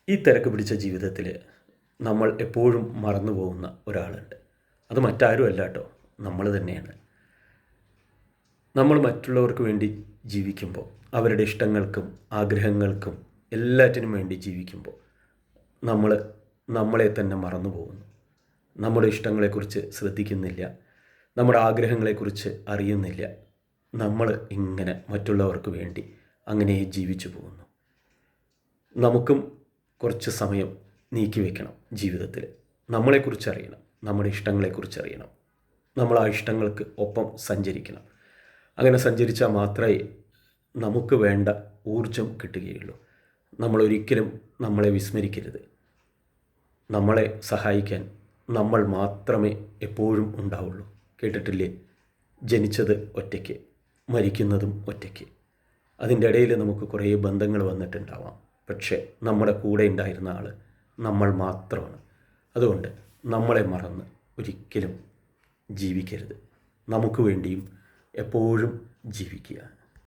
ഈ തിരക്ക് പിടിച്ച ജീവിതത്തിൽ നമ്മൾ എപ്പോഴും മറന്നു പോകുന്ന ഒരാളുണ്ട്. അത് മറ്റാരുമല്ല കേട്ടോ, നമ്മൾ തന്നെയാണ്. നമ്മൾ മറ്റുള്ളവർക്ക് വേണ്ടി ജീവിക്കുമ്പോൾ, അവരുടെ ഇഷ്ടങ്ങൾക്കും ആഗ്രഹങ്ങൾക്കും എല്ലാറ്റിനും വേണ്ടി ജീവിക്കുമ്പോൾ നമ്മളെ തന്നെ മറന്നു പോകുന്നു. നമ്മുടെ ഇഷ്ടങ്ങളെക്കുറിച്ച് ശ്രദ്ധിക്കുന്നില്ല, നമ്മുടെ ആഗ്രഹങ്ങളെക്കുറിച്ച് അറിയുന്നില്ല. നമ്മൾ ഇങ്ങനെ മറ്റുള്ളവർക്ക് വേണ്ടി അങ്ങനെ ജീവിച്ചു പോകുന്നു. നമുക്കും കുറച്ച് സമയം നീക്കി വയ്ക്കണം ജീവിതത്തിൽ. നമ്മളെക്കുറിച്ച് അറിയണം, നമ്മുടെ ഇഷ്ടങ്ങളെക്കുറിച്ച് അറിയണം, നമ്മൾ ആ ഇഷ്ടങ്ങൾക്ക് ഒപ്പം സഞ്ചരിക്കണം. അങ്ങനെ സഞ്ചരിച്ചാൽ മാത്രമേ നമുക്ക് വേണ്ട ഊർജം കിട്ടുകയുള്ളൂ. നമ്മളൊരിക്കലും നമ്മളെ വിസ്മരിക്കരുത്. നമ്മളെ സഹായിക്കാൻ നമ്മൾ മാത്രമേ എപ്പോഴും ഉണ്ടാവുള്ളൂ. കേട്ടിട്ടില്ലേ, ജനിച്ചത് ഒറ്റയ്ക്ക്, മരിക്കുന്നതും ഒറ്റയ്ക്ക്. അതിൻ്റെ ഇടയിൽ നമുക്ക് കുറേ ബന്ധങ്ങൾ വന്നിട്ടുണ്ടാവാം, പക്ഷേ നമ്മുടെ കൂടെ ഉണ്ടായിരുന്ന ആൾ നമ്മൾ മാത്രമാണ്. അതുകൊണ്ട് നമ്മളെ മറന്ന് ഒരിക്കലും ജീവിക്കരുത്. നമുക്ക് വേണ്ടിയും എപ്പോഴും ജീവിക്കുക.